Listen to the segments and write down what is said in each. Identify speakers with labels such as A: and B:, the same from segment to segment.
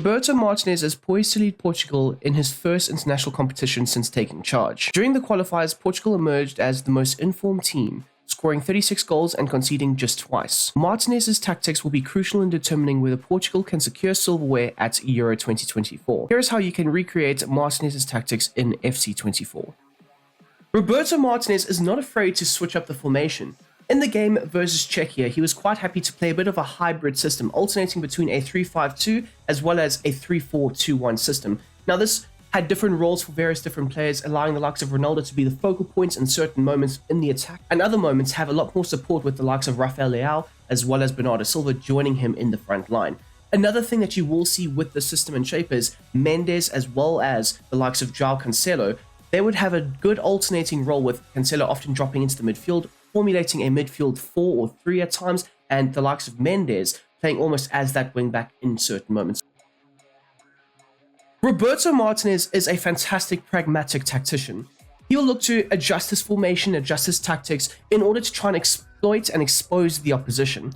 A: Roberto Martínez is poised to lead Portugal in his first international competition since taking charge. During the qualifiers, Portugal emerged as the most informed team, scoring 36 goals and conceding just twice. Martinez's tactics will be crucial in determining whether Portugal can secure silverware at Euro 2024. Here's how you can recreate Martinez's tactics in FC24. Roberto Martínez is not afraid to switch up the formation. In the game versus Czechia, he was quite happy to play a bit of a hybrid system, alternating between a 3-5-2 as well as a 3-4-2-1 system. Now, this had different roles for various different players, allowing the likes of Ronaldo to be the focal points in certain moments in the attack, and other moments have a lot more support with the likes of Rafael Leao as well as Bernardo Silva joining him in the front line. Another thing that you will see with the system and shape is Mendes as well as the likes of João Cancelo. They would have a good alternating role, with Cancelo often dropping into the midfield, formulating a midfield 4 or 3 at times, and the likes of Mendes playing almost as that wing back in certain moments. Roberto Martínez is a fantastic pragmatic tactician. He will look to adjust his formation, adjust his tactics in order to try and exploit and expose the opposition.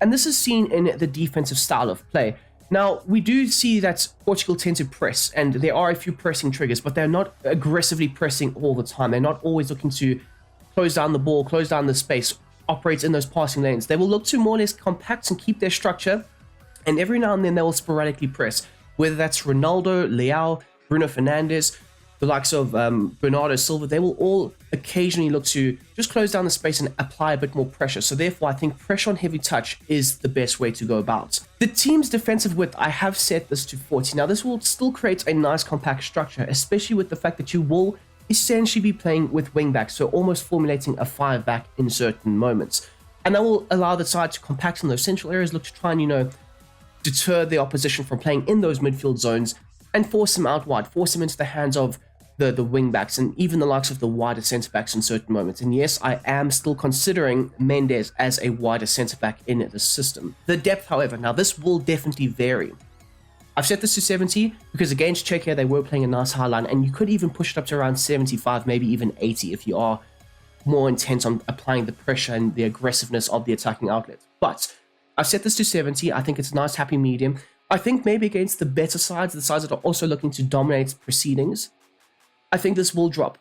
A: And this is seen in the defensive style of play. Now, we do see that Portugal tend to press, and there are a few pressing triggers, but they're not aggressively pressing all the time. They're not always looking to close down the ball, close down the space, operate in those passing lanes. They will look to more or less compact and keep their structure, and every now and then they will sporadically press, whether that's Ronaldo, Leao, Bruno Fernandes, the likes of Bernardo Silva. They will all occasionally look to just close down the space and apply a bit more pressure. So therefore, I think pressure on heavy touch is the best way to go about. The team's defensive width, I have set this to 40. Now, this will still create a nice compact structure, especially with the fact that you will essentially be playing with wing backs, so almost formulating a 5 back in certain moments. And that will allow the side to compact in those central areas, look to try and, deter the opposition from playing in those midfield zones and force them out wide, force them into the hands of the wing backs and even the likes of the wider centre backs in certain moments. And yes, I am still considering Mendes as a wider centre back in the system. The depth, however, now this will definitely vary. I've set this to 70 because against Czechia, they were playing a nice high line, and you could even push it up to around 75, maybe even 80 if you are more intense on applying the pressure and the aggressiveness of the attacking outlet. But I've set this to 70. I think it's a nice happy medium. I think maybe against the better sides, the sides that are also looking to dominate proceedings, I think this will drop.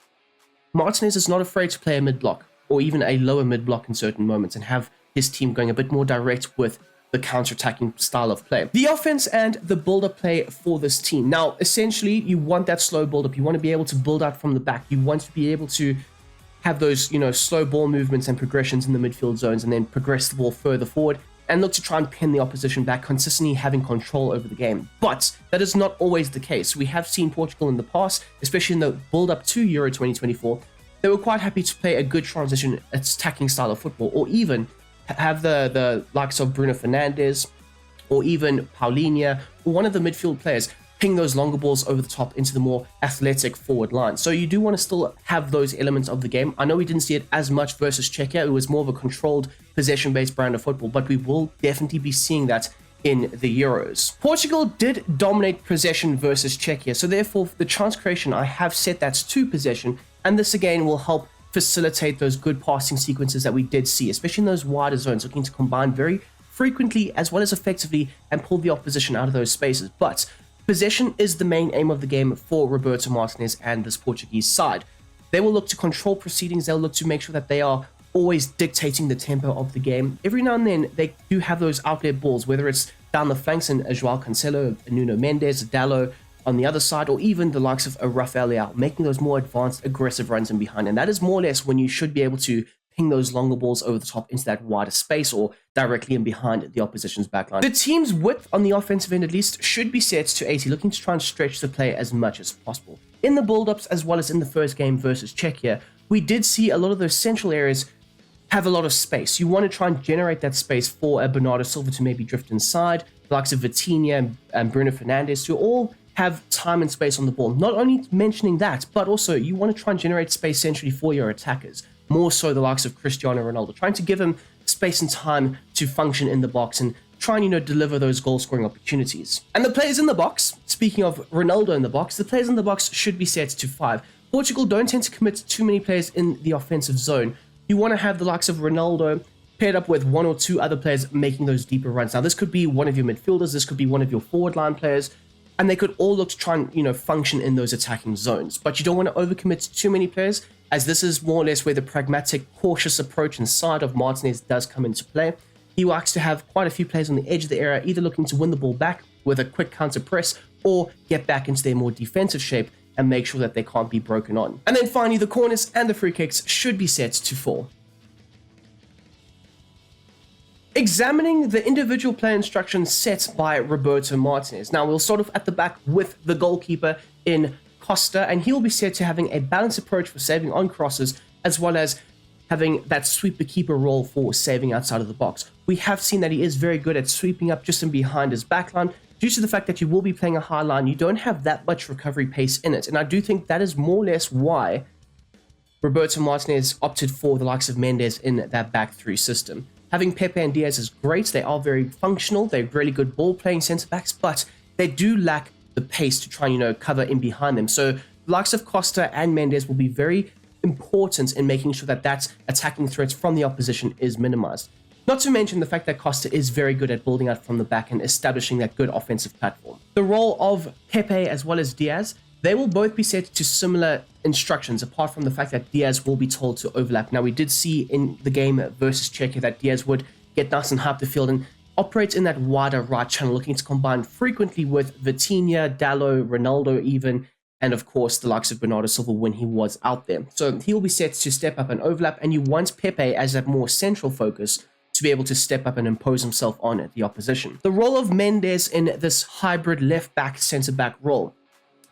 A: Martinez is not afraid to play a mid-block or even a lower mid-block in certain moments and have his team going a bit more direct with the counter-attacking style of play. The offense and the build-up play for this team. Now, essentially, you want that slow build-up. You want to be able to build out from the back. You want to be able to have those, slow ball movements and progressions in the midfield zones and then progress the ball further forward and look to try and pin the opposition back, consistently having control over the game. But that is not always the case. We have seen Portugal in the past, especially in the build-up to Euro 2024, they were quite happy to play a good transition attacking style of football, or even have the likes of Bruno Fernandes or even Paulinho or one of the midfield players ping those longer balls over the top into the more athletic forward line. So you do want to still have those elements of the game. I know we didn't see it as much versus Czechia. It was more of a controlled possession-based brand of football, but we will definitely be seeing that in the Euros. Portugal did dominate possession versus Czechia, so therefore the chance creation, I have set that to possession, and this again will help facilitate those good passing sequences that we did see, especially in those wider zones, looking to combine very frequently as well as effectively and pull the opposition out of those spaces. But possession is the main aim of the game for Roberto Martínez and this Portuguese side. They will look to control proceedings. They'll look to make sure that they are always dictating the tempo of the game. Every now and then, they do have those outlet balls, whether it's down the flanks in João Cancelo, Nuno Mendes, Dalot on the other side, or even the likes of Rafael Leao, making those more advanced, aggressive runs in behind. And that is more or less when you should be able to ping those longer balls over the top into that wider space or directly in behind the opposition's backline. The team's width on the offensive end at least should be set to 80, looking to try and stretch the play as much as possible. In the build-ups as well as in the first game versus Czechia, we did see a lot of those central areas have a lot of space. You want to try and generate that space for a Bernardo Silva to maybe drift inside, the likes of Vitinha and Bruno Fernandes to all have time and space on the ball. Not only mentioning that, but also you want to try and generate space centrally for your attackers. More so the likes of Cristiano Ronaldo, trying to give him space and time to function in the box and try and, deliver those goal-scoring opportunities. And the players in the box, speaking of Ronaldo in the box, the players in the box should be set to 5. Portugal don't tend to commit too many players in the offensive zone. You want to have the likes of Ronaldo paired up with one or two other players making those deeper runs. Now, this could be one of your midfielders, this could be one of your forward line players, and they could all look to try and, function in those attacking zones. But you don't want to overcommit to too many players, as this is more or less where the pragmatic, cautious approach inside of Martinez does come into play. He likes to have quite a few players on the edge of the area, either looking to win the ball back with a quick counter press or get back into their more defensive shape and make sure that they can't be broken on. And then finally, the corners and the free kicks should be set to 4. Examining the individual player instructions set by Roberto Martinez. Now, we'll start off at the back with the goalkeeper in Costa, and he will be set to having a balanced approach for saving on crosses, as well as having that sweeper keeper role for saving outside of the box. We have seen that he is very good at sweeping up just in behind his backline. Due to the fact that you will be playing a high line, you don't have that much recovery pace in it. And I do think that is more or less why Roberto Martinez opted for the likes of Mendes in that back 3 system. Having Pepe and Diaz is great. They are very functional. They're really good ball-playing centre-backs, but they do lack the pace to try and, cover in behind them. So the likes of Costa and Mendes will be very important in making sure that that attacking threats from the opposition is minimized. Not to mention the fact that Costa is very good at building out from the back and establishing that good offensive platform. The role of Pepe as well as Diaz, they will both be set to similar instructions, apart from the fact that Diaz will be told to overlap. Now, we did see in the game versus Czechia that Diaz would get nice and high up the field and operate in that wider right channel, looking to combine frequently with Vitinha, Dalot, Ronaldo even, and of course the likes of Bernardo Silva when he was out there. So he will be set to step up and overlap, and you want Pepe as that more central focus to be able to step up and impose himself on the opposition. The role of Mendes in this hybrid left-back, centre-back role.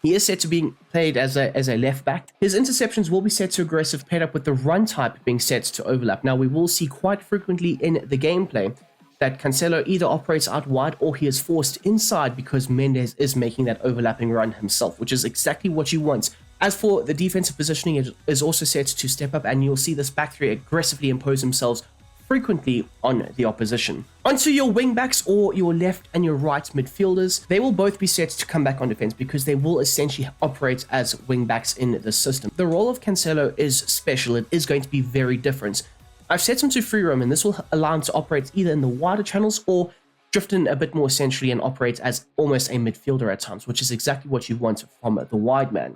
A: He is set to being played as a left-back. His interceptions will be set to aggressive, paired up with the run type being set to overlap. Now, we will see quite frequently in the gameplay that Cancelo either operates out wide or he is forced inside because Mendes is making that overlapping run himself, which is exactly what you want. As for the defensive positioning, it is also set to step up, and you'll see this back 3 aggressively impose themselves frequently on the opposition. Onto your wing backs, or your left and your right midfielders. They will both be set to come back on defense because they will essentially operate as wing backs in the system. The role of Cancelo is special. It is going to be very different. I've set him to free roam, and this will allow him to operate either in the wider channels or drift in a bit more centrally and operate as almost a midfielder at times, which is exactly what you want from the wide man.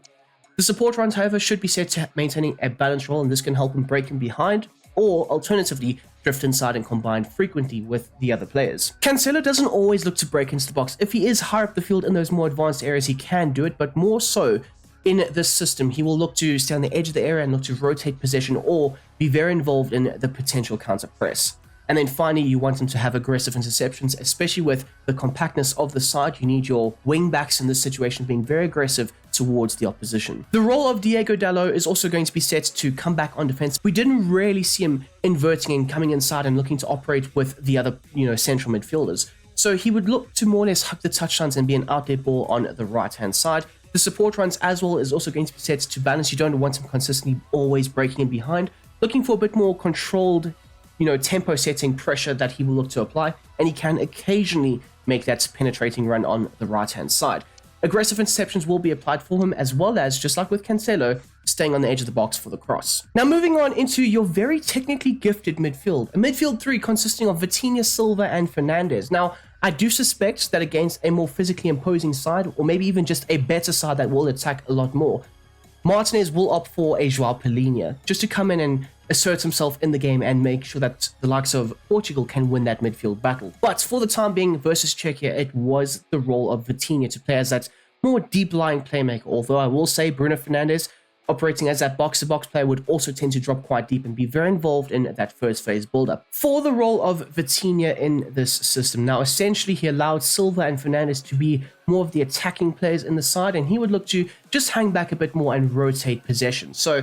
A: The support runs, however, should be set to maintaining a balanced role, and this can help him break in behind, or alternatively drift inside and combine frequently with the other players. Cancelo doesn't always look to break into the box. If he is higher up the field in those more advanced areas, he can do it, but more so in this system, he will look to stay on the edge of the area and look to rotate possession or be very involved in the potential counter press. And then finally, you want him to have aggressive interceptions, especially with the compactness of the side. You need your wing backs in this situation being very aggressive towards the opposition. The role of Diego Dalot is also going to be set to come back on defense. We didn't really see him inverting and coming inside and looking to operate with the other, central midfielders. So he would look to more or less hug the touchdowns and be an outlet ball on the right-hand side. The support runs as well is also going to be set to balance. You don't want him consistently always breaking in behind, looking for a bit more controlled tempo setting pressure that he will look to apply, and he can occasionally make that penetrating run on the right-hand side. Aggressive interceptions will be applied for him, as well as, just like with Cancelo, staying on the edge of the box for the cross. Now, moving on into your very technically gifted midfield. A midfield 3 consisting of Vitinha, Silva, and Fernandes. Now, I do suspect that against a more physically imposing side, or maybe even just a better side that will attack a lot more, Martinez will opt for a João Palhinha, just to come in and assert himself in the game and make sure that the likes of Portugal can win that midfield battle. But for the time being, versus Czechia, it was the role of Vitinha to play as that more deep-lying playmaker, although I will say Bruno Fernandes, operating as that box-to-box player, would also tend to drop quite deep and be very involved in that first phase build-up. For the role of Vitinha in this system, now essentially he allowed Silva and Fernandes to be more of the attacking players in the side, and he would look to just hang back a bit more and rotate possession. So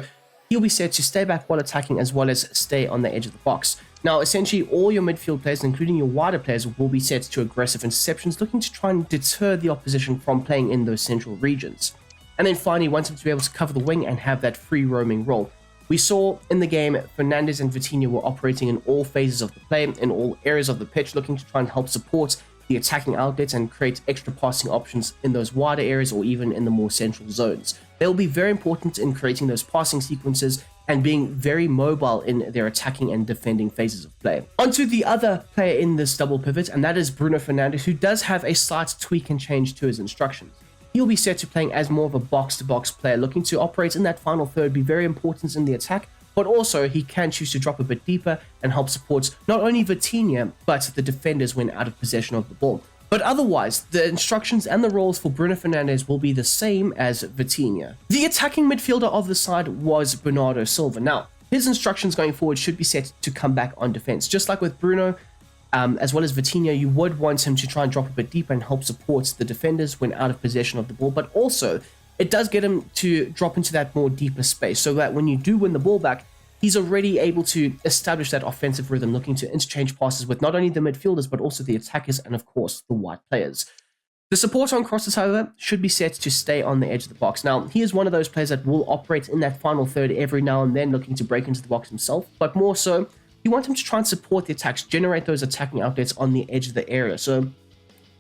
A: he'll be set to stay back while attacking, as well as stay on the edge of the box. Now, essentially, all your midfield players, including your wider players, will be set to aggressive interceptions, looking to try and deter the opposition from playing in those central regions. And then finally, want him to be able to cover the wing and have that free roaming role. We saw in the game, Fernandes and Vitinha were operating in all phases of the play, in all areas of the pitch, looking to try and help support the attacking outlets and create extra passing options in those wider areas or even in the more central zones. They'll be very important in creating those passing sequences and being very mobile in their attacking and defending phases of play. Onto the other player in this double pivot, and that is Bruno Fernandes, who does have a slight tweak and change to his instructions. He'll be set to playing as more of a box-to-box player, looking to operate in that final third, be very important in the attack, but also he can choose to drop a bit deeper and help support not only Vitinha, but the defenders when out of possession of the ball. But otherwise, the instructions and the roles for Bruno Fernandes will be the same as Vitinha. The attacking midfielder of the side was Bernardo Silva. Now, his instructions going forward should be set to come back on defense. Just like with Bruno, as well as Vitinha, you would want him to try and drop a bit deeper and help support the defenders when out of possession of the ball, but also it does get him to drop into that more deeper space so that when you do win the ball back, he's already able to establish that offensive rhythm, looking to interchange passes with not only the midfielders, but also the attackers and, of course, the wide players. The support on crosses, however, should be set to stay on the edge of the box. Now, he is one of those players that will operate in that final third every now and then, looking to break into the box himself, but more so, you want him to try and support the attacks, generate those attacking outlets on the edge of the area. So,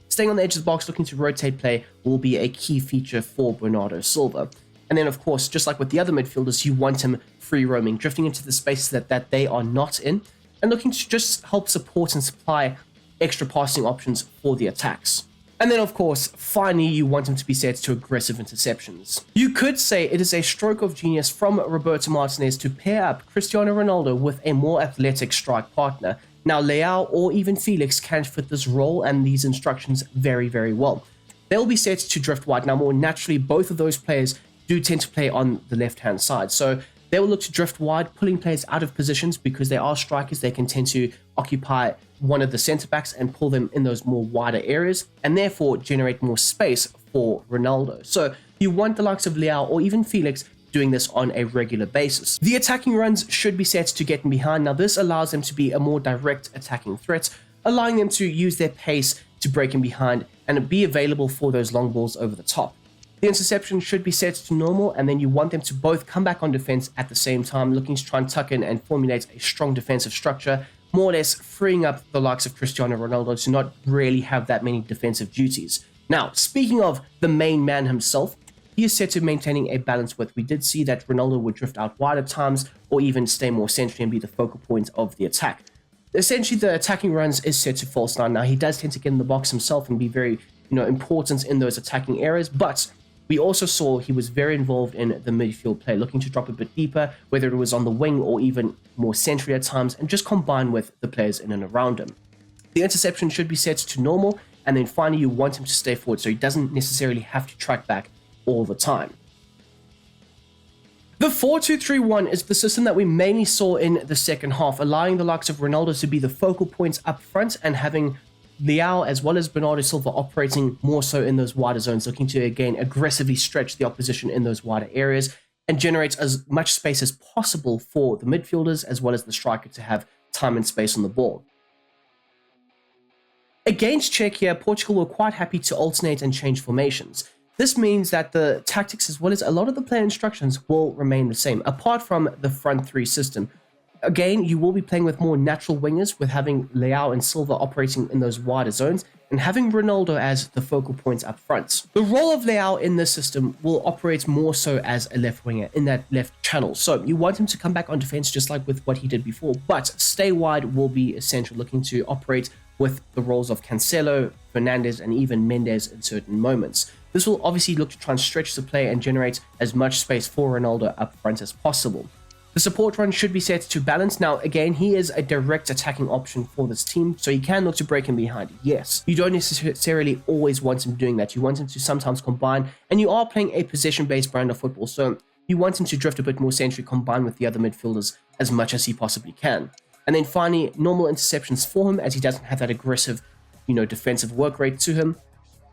A: staying on the edge of the box, looking to rotate play will be a key feature for Bernardo Silva. And then, of course, just like with the other midfielders, you want him free roaming, drifting into the spaces that they are not in, and looking to just help support and supply extra passing options for the attacks. And then, of course, finally, you want him to be set to aggressive interceptions. You could say it is a stroke of genius from Roberto Martínez to pair up Cristiano Ronaldo with a more athletic strike partner. Now, Leao or even Felix can fit this role and these instructions very, very well. They'll be set to drift wide. Now, more naturally, both of those players do tend to play on the left-hand side. So they will look to drift wide, pulling players out of positions because they are strikers. They can tend to occupy one of the centre-backs and pull them in those more wider areas and therefore generate more space for Ronaldo. So you want the likes of Leao or even Felix doing this on a regular basis. The attacking runs should be set to get in behind. Now this allows them to be a more direct attacking threat, allowing them to use their pace to break in behind and be available for those long balls over the top. The interception should be set to normal, and then you want them to both come back on defense at the same time, looking to try and tuck in and formulate a strong defensive structure, more or less freeing up the likes of Cristiano Ronaldo to not really have that many defensive duties. Now, speaking of the main man himself, he is set to maintaining a balance with. We did see that Ronaldo would drift out wide at times, or even stay more centrally and be the focal point of the attack. Essentially, the attacking runs is set to false nine. Now, he does tend to get in the box himself and be very, important in those attacking areas, but we also saw he was very involved in the midfield play, looking to drop a bit deeper, whether it was on the wing or even more centrally at times, and just combine with the players in and around him. The interception should be set to normal, and then finally you want him to stay forward so he doesn't necessarily have to track back all the time. The 4-2-3-1 is the system that we mainly saw in the second half, allowing the likes of Ronaldo to be the focal points up front and having Leao as well as Bernardo Silva operating more so in those wider zones, looking to again aggressively stretch the opposition in those wider areas and generate as much space as possible for the midfielders as well as the striker to have time and space on the ball. Against Czechia, Portugal were quite happy to alternate and change formations. This means that the tactics as well as a lot of the player instructions will remain the same, apart from the front three system. Again, you will be playing with more natural wingers, with having Leao and Silva operating in those wider zones, and having Ronaldo as the focal point up front. The role of Leao in this system will operate more so as a left winger in that left channel. So you want him to come back on defense just like with what he did before, but stay wide will be essential, looking to operate with the roles of Cancelo, Fernandes, and even Mendes in certain moments. This will obviously look to try and stretch the play and generate as much space for Ronaldo up front as possible. The support run should be set to balance. Now, again, he is a direct attacking option for this team, so you can look to break him behind. Yes, you don't necessarily always want him doing that. You want him to sometimes combine, and you are playing a possession-based brand of football, so you want him to drift a bit more centrally, combine with the other midfielders as much as he possibly can. And then finally, normal interceptions for him, as he doesn't have that aggressive, defensive work rate to him.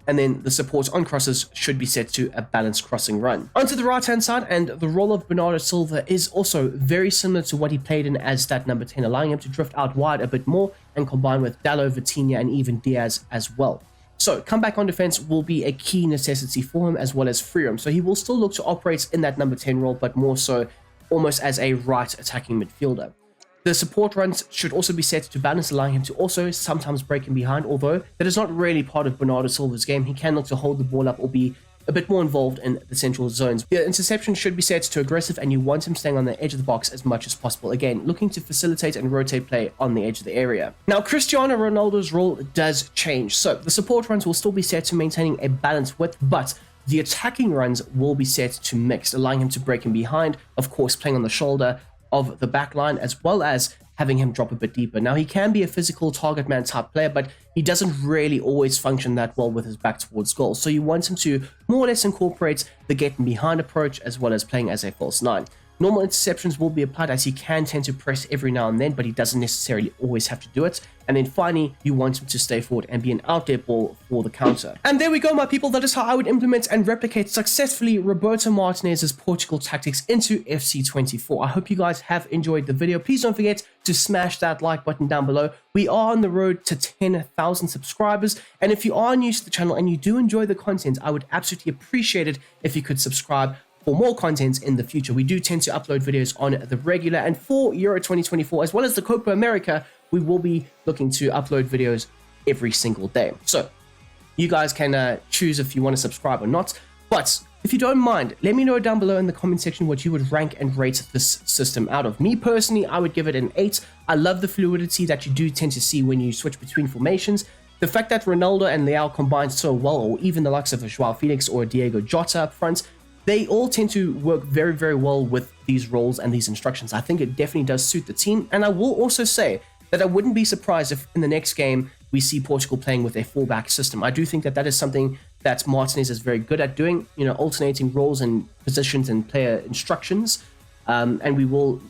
A: And then the support on crosses should be set to a balanced crossing run. Onto the right-hand side, and the role of Bernardo Silva is also very similar to what he played in as that number 10, allowing him to drift out wide a bit more and combine with Dalot, Vitinha, and even Diaz as well. So comeback on defense will be a key necessity for him as well as free roam. So he will still look to operate in that number 10 role, but more so almost as a right attacking midfielder. The support runs should also be set to balance, allowing him to also sometimes break in behind, although that is not really part of Bernardo Silva's game. He can look to hold the ball up or be a bit more involved in the central zones. The interception should be set to aggressive, and you want him staying on the edge of the box as much as possible. Again, looking to facilitate and rotate play on the edge of the area. Now, Cristiano Ronaldo's role does change. So the support runs will still be set to maintaining a balanced width, but the attacking runs will be set to mixed, allowing him to break in behind, of course, playing on the shoulder of the back line, as well as having him drop a bit deeper. Now, he can be a physical target man type player, but he doesn't really always function that well with his back towards goal. So you want him to more or less incorporate the getting behind approach, as well as playing as a false nine. Normal interceptions will be applied, as he can tend to press every now and then, but he doesn't necessarily always have to do it. And then finally, you want him to stay forward and be an out there ball for the counter. And there we go, my people. That is how I would implement and replicate successfully Roberto Martinez's Portugal tactics into FC24. I hope you guys have enjoyed the video. Please don't forget to smash that like button down below. We are on the road to 10,000 subscribers. And if you are new to the channel and you do enjoy the content, I would absolutely appreciate it if you could subscribe for more content in the future. We do tend to upload videos on the regular, and for Euro 2024 as well as the Copa America, we will be looking to upload videos every single day. So you guys can choose if you want to subscribe or not. But if you don't mind, let me know down below in the comment section what you would rank and rate this system out of. Me personally, I would give it an 8. I love the fluidity that you do tend to see when you switch between formations. The fact that Ronaldo and Leao combine so well, or even the likes of a Joao Felix or a Diego Jota up front, they all tend to work very, very well with these roles and these instructions. I think it definitely does suit the team. And I will also say that I wouldn't be surprised if in the next game we see Portugal playing with a fullback system. I do think that that is something that Martinez is very good at doing, you know, alternating roles and positions and player instructions. And we will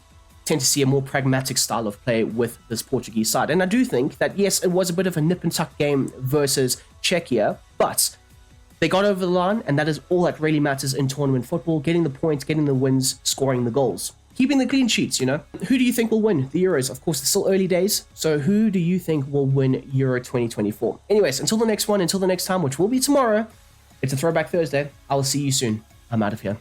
A: tend to see a more pragmatic style of play with this Portuguese side. And I do think that, yes, it was a bit of a nip and tuck game versus Czechia, but they got over the line, and that is all that really matters in tournament football: getting the points, getting the wins, scoring the goals, keeping the clean sheets, you know. Who do you think will win the Euros? Of course, it's still early days, so who do you think will win Euro 2024? Anyways, until the next one, until the next time, which will be tomorrow, it's a Throwback Thursday. I will see you soon. I'm out of here.